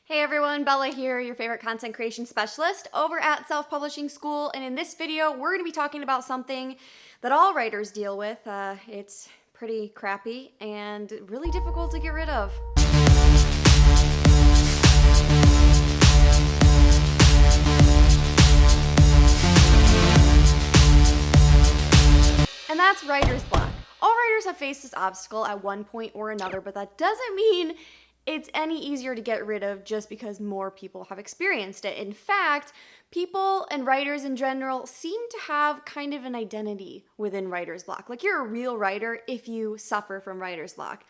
Hey everyone, Bella here, your favorite content creation specialist over at Self-Publishing School, and in this video we're going to be talking about something that all writers deal with. It's pretty crappy and really difficult to get rid of. And that's writer's block. All writers have faced this obstacle at one point or another, but that doesn't mean it's any easier to get rid of just because more people have experienced it. In fact, people and writers in general seem to have kind of an identity within writer's block. Like you're a real writer if you suffer from writer's block,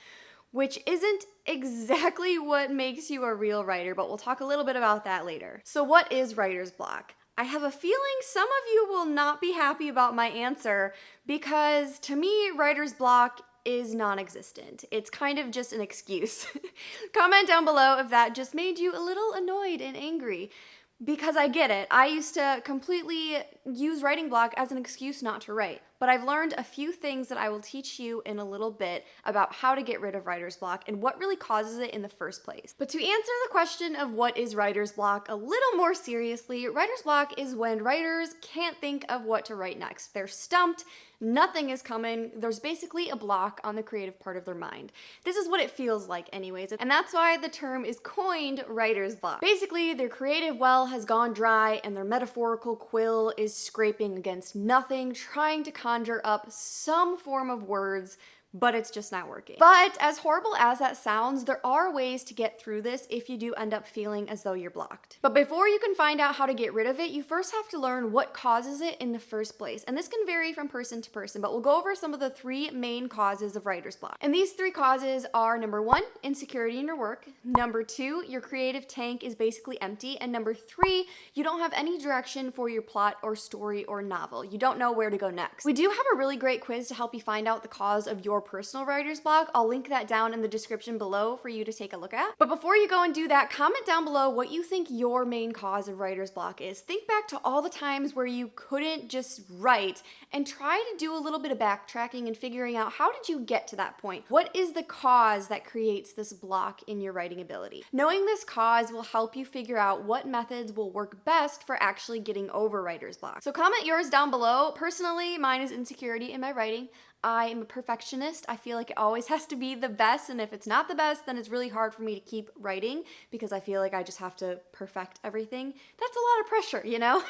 which isn't exactly what makes you a real writer, but we'll talk a little bit about that later. So what is writer's block? I have a feeling some of you will not be happy about my answer because to me, writer's block is non-existent. It's kind of just an excuse. Comment down below if that just made you a little annoyed and angry. Because I get it. I used to completely use writing block as an excuse not to write. But I've learned a few things that I will teach you in a little bit about how to get rid of writer's block and what really causes it in the first place. But to answer the question of what is writer's block a little more seriously, writer's block is when writers can't think of what to write next. They're stumped, nothing is coming, there's basically a block on the creative part of their mind. This is what it feels like anyways, and that's why the term is coined writer's block. Basically, their creative well has gone dry and their metaphorical quill is scraping against nothing, trying to conjure up some form of words, but it's just not working. But as horrible as that sounds, there are ways to get through this if you do end up feeling as though you're blocked. But before you can find out how to get rid of it, you first have to learn what causes it in the first place. And this can vary from person to person, but we'll go over some of the three main causes of writer's block. And these three causes are number one, insecurity in your work. Number two, your creative tank is basically empty. And number three, you don't have any direction for your plot or story or novel. You don't know where to go next. We do have a really great quiz to help you find out the cause of your personal writer's block. I'll link that down in the description below for you to take a look at. But before you go and do that, comment down below what you think your main cause of writer's block is. Think back to all the times where you couldn't just write and try to do a little bit of backtracking and figuring out how did you get to that point? What is the cause that creates this block in your writing ability? Knowing this cause will help you figure out what methods will work best for actually getting over writer's block. So comment yours down below. Personally, mine is insecurity in my writing. I am a perfectionist. I feel like it always has to be the best, and if it's not the best, then it's really hard for me to keep writing because I feel like I just have to perfect everything. That's a lot of pressure, you know?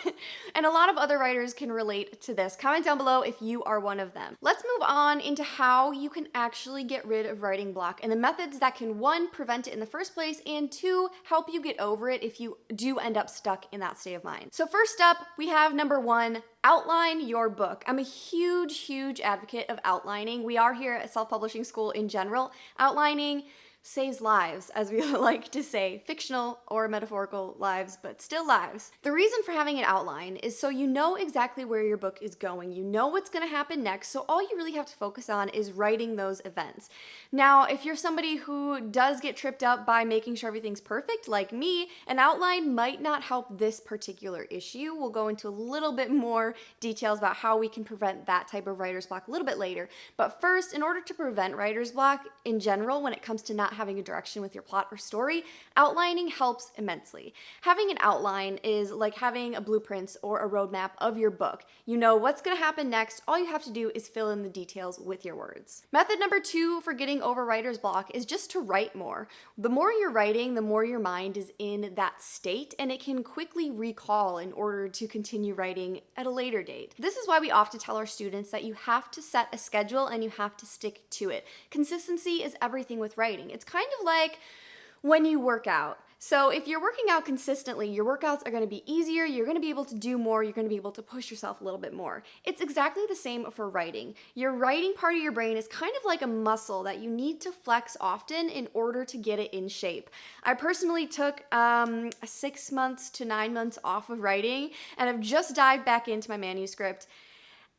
And a lot of other writers can relate to this. Comment down below if you are one of them. Let's move on into how you can actually get rid of writing block and the methods that can, one, prevent it in the first place, and two, help you get over it if you do end up stuck in that state of mind. So first up, we have number one, outline your book. I'm a huge advocate of outlining. We are here at Self-Publishing School in general. Outlining saves lives, as we like to say, fictional or metaphorical lives, but still lives. The reason for having an outline is so you know exactly where your book is going. You know what's going to happen next, so all you really have to focus on is writing those events. Now, if you're somebody who does get tripped up by making sure everything's perfect, like me, an outline might not help this particular issue. We'll go into a little bit more details about how we can prevent that type of writer's block a little bit later. But first, in order to prevent writer's block in general, when it comes to not having a direction with your plot or story, outlining helps immensely. Having an outline is like having a blueprint or a roadmap of your book. You know what's going to happen next. All you have to do is fill in the details with your words. Method number two for getting over writer's block is just to write more. The more you're writing, the more your mind is in that state, and it can quickly recall in order to continue writing at a later date. This is why we often tell our students that you have to set a schedule and you have to stick to it. Consistency is everything with writing. It's kind of like when you work out. So if you're working out consistently, your workouts are going to be easier, you're going to be able to do more, you're going to be able to push yourself a little bit more. It's exactly the same for writing. Your writing part of your brain is kind of like a muscle that you need to flex often in order to get it in shape. I personally took 6 months to 9 months off of writing, and I've just dived back into my manuscript.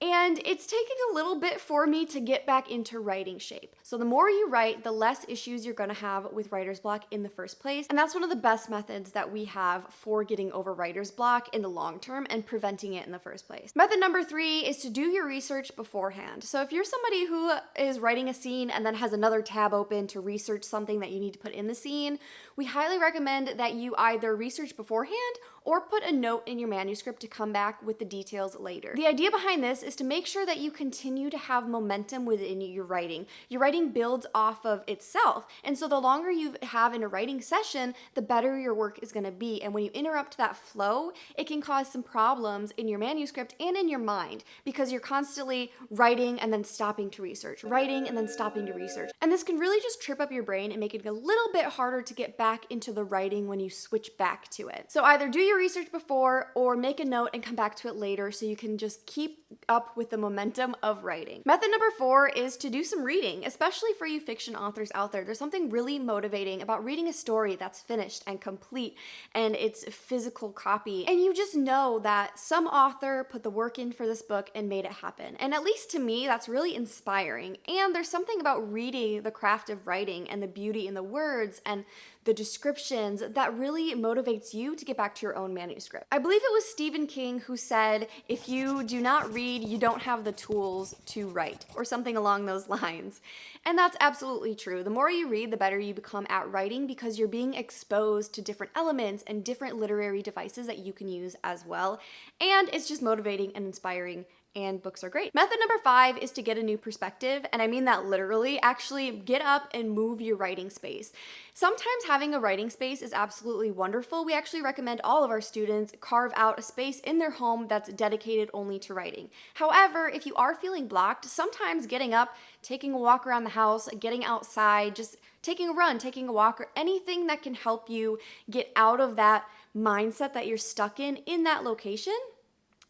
And it's taking a little bit for me to get back into writing shape. So the more you write, the less issues you're gonna have with writer's block in the first place. And that's one of the best methods that we have for getting over writer's block in the long term and preventing it in the first place. Method number 3 is to do your research beforehand. So if you're somebody who is writing a scene and then has another tab open to research something that you need to put in the scene, we highly recommend that you either research beforehand or put a note in your manuscript to come back with the details later. The idea behind this is to make sure that you continue to have momentum within your writing. Your writing builds off of itself, and so the longer you have in a writing session, the better your work is gonna be. And when you interrupt that flow, it can cause some problems in your manuscript and in your mind because you're constantly writing and then stopping to research, writing and then stopping to research. And this can really just trip up your brain and make it a little bit harder to get back into the writing when you switch back to it. So either do your research before or make a note and come back to it later so you can just keep up with the momentum of writing. Method number 4 is to do some reading, especially for you fiction authors out there. There's something really motivating about reading a story that's finished and complete and it's physical copy. And you just know that some author put the work in for this book and made it happen. And at least to me, that's really inspiring. And there's something about reading the craft of writing and the beauty in the words and the descriptions that really motivates you to get back to your own manuscript. I believe it was Stephen King who said, if you do not read, you don't have the tools to write, or something along those lines. And that's absolutely true. The more you read, the better you become at writing because you're being exposed to different elements and different literary devices that you can use as well. And it's just motivating and inspiring, and books are great. Method number 5 is to get a new perspective, and I mean that literally. Actually get up and move your writing space. Sometimes having a writing space is absolutely wonderful. We actually recommend all of our students carve out a space in their home that's dedicated only to writing. However, if you are feeling blocked, sometimes getting up, taking a walk around the house, getting outside, just taking a run, taking a walk, or anything that can help you get out of that mindset that you're stuck in that location.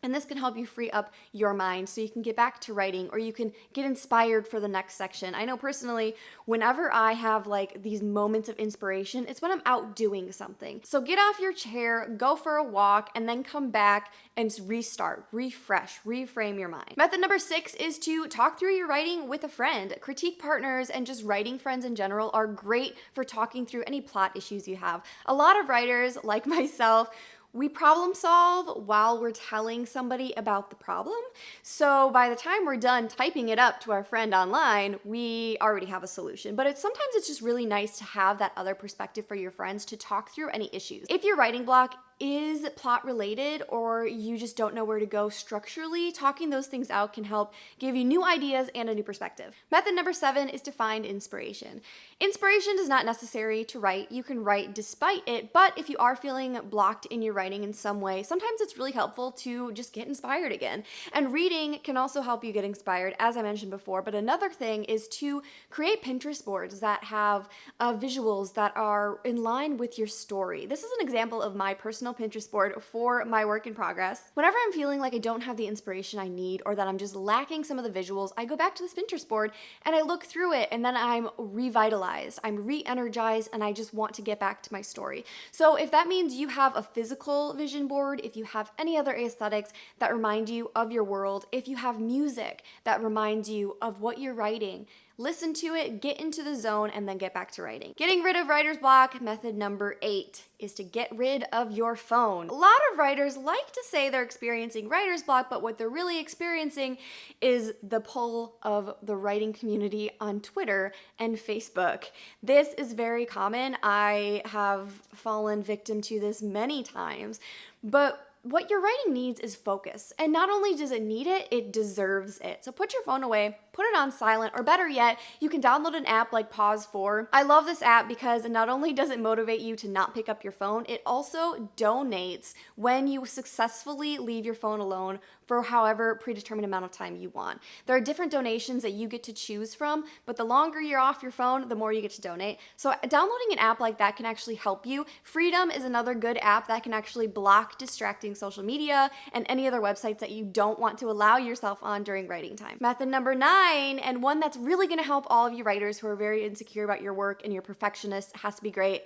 And this can help you free up your mind so you can get back to writing or you can get inspired for the next section. I know personally, whenever I have like these moments of inspiration, it's when I'm out doing something. So get off your chair, go for a walk, and then come back and restart, refresh, reframe your mind. Method number 6 is to talk through your writing with a friend. Critique partners and just writing friends in general are great for talking through any plot issues you have. A lot of writers, like myself, we problem solve while we're telling somebody about the problem. So by the time we're done typing it up to our friend online, we already have a solution. But sometimes it's just really nice to have that other perspective for your friends to talk through any issues. If your writing block is plot related or you just don't know where to go structurally, talking those things out can help give you new ideas and a new perspective. Method number 7 is to find inspiration. Inspiration is not necessary to write. You can write despite it, but if you are feeling blocked in your writing in some way, sometimes it's really helpful to just get inspired again. And reading can also help you get inspired, as I mentioned before. But another thing is to create Pinterest boards that have visuals that are in line with your story. This is an example of my personal Pinterest board for my work in progress. Whenever I'm feeling like I don't have the inspiration I need or that I'm just lacking some of the visuals, I go back to this Pinterest board and I look through it and then I'm revitalized, I'm re-energized, and I just want to get back to my story. So if that means you have a physical vision board, if you have any other aesthetics that remind you of your world, if you have music that reminds you of what you're writing, listen to it, get into the zone, and then get back to writing. Getting rid of writer's block, method number 8, is to get rid of your phone. A lot of writers like to say they're experiencing writer's block, but what they're really experiencing is the pull of the writing community on Twitter and Facebook. This is very common. I have fallen victim to this many times, but what your writing needs is focus. And not only does it need it, it deserves it. So put your phone away, put it on silent, or better yet, you can download an app like Pause 4. I love this app because not only does it motivate you to not pick up your phone, it also donates when you successfully leave your phone alone for however predetermined amount of time you want. There are different donations that you get to choose from, but the longer you're off your phone, the more you get to donate. So downloading an app like that can actually help you. Freedom is another good app that can actually block distracting social media and any other websites that you don't want to allow yourself on during writing time. Method number 9, and one that's really gonna help all of you writers who are very insecure about your work and you're perfectionist, has to be great.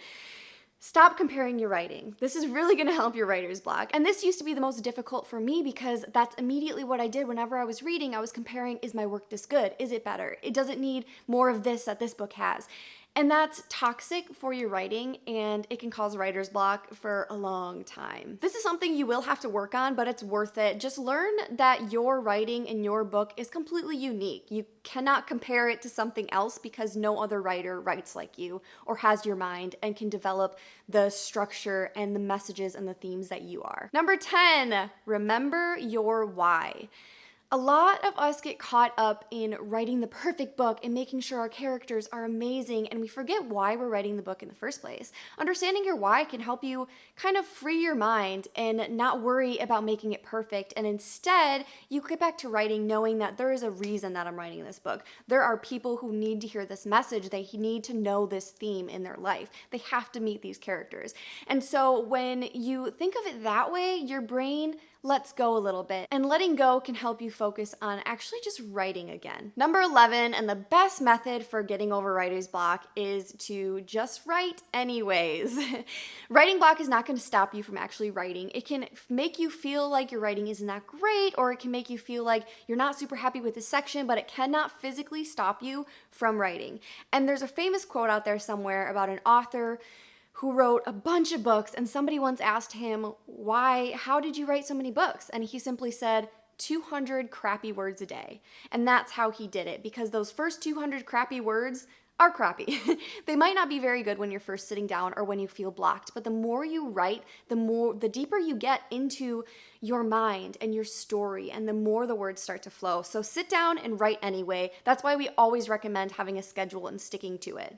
Stop comparing your writing. This is really gonna help your writer's block. And this used to be the most difficult for me because that's immediately what I did whenever I was reading. I was comparing, is my work this good? Is it better? It doesn't need more of this that this book has. And that's toxic for your writing, and it can cause writer's block for a long time. This is something you will have to work on, but it's worth it. Just learn that your writing in your book is completely unique. You cannot compare it to something else because no other writer writes like you or has your mind and can develop the structure and the messages and the themes that you are. Number 10, remember your why. A lot of us get caught up in writing the perfect book and making sure our characters are amazing, and we forget why we're writing the book in the first place. Understanding your why can help you kind of free your mind and not worry about making it perfect, and instead you get back to writing knowing that there is a reason that I'm writing this book. There are people who need to hear this message. They need to know this theme in their life. They have to meet these characters. And so when you think of it that way, your brain lets go a little bit, and letting go can help you focus on actually just writing again. Number 11, and the best method for getting over writer's block, is to just write anyways. Writing block is not going to stop you from actually writing. It can make you feel like your writing isn't that great, or it can make you feel like you're not super happy with this section, but it cannot physically stop you from writing. And there's a famous quote out there somewhere about an author who wrote a bunch of books, and somebody once asked him, how did you write so many books? And he simply said, 200 crappy words a day. And that's how he did it, because those first 200 crappy words are crappy. They might not be very good when you're first sitting down or when you feel blocked, but the more you write, the deeper you get into your mind and your story, and the more the words start to flow. So sit down and write anyway. That's why we always recommend having a schedule and sticking to it.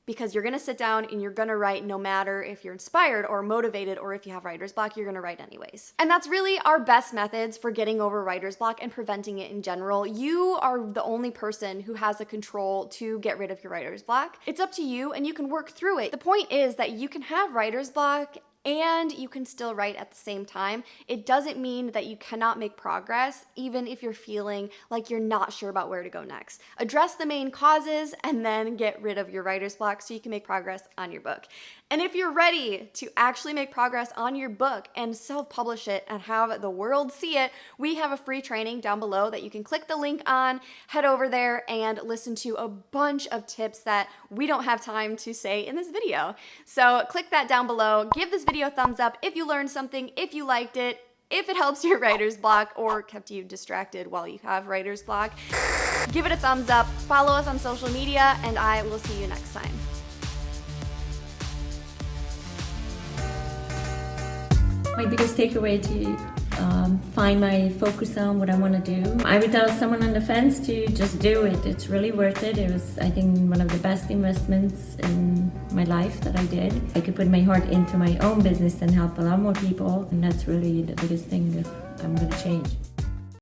Because you're gonna sit down and you're gonna write no matter if you're inspired or motivated, or if you have writer's block, you're gonna write anyways. And that's really our best methods for getting over writer's block and preventing it in general. You are the only person who has the control to get rid of your writer's block. It's up to you, and you can work through it. The point is that you can have writer's block and you can still write at the same time. It doesn't mean that you cannot make progress, even if you're feeling like you're not sure about where to go next. Address the main causes and then get rid of your writer's block so you can make progress on your book. And if you're ready to actually make progress on your book and self-publish it and have the world see it, we have a free training down below that you can click the link on, head over there, and listen to a bunch of tips that we don't have time to say in this video. So click that down below, give this video a thumbs up if you learned something, if you liked it, if it helps your writer's block or kept you distracted while you have writer's block. Give it a thumbs up, follow us on social media, and I will see you next time. My biggest takeaway to find my focus on what I want to do. I would tell someone on the fence to just do it. It's really worth it. It was, I think, one of the best investments in my life that I did. I could put my heart into my own business and help a lot more people, and that's really the biggest thing that I'm going to change.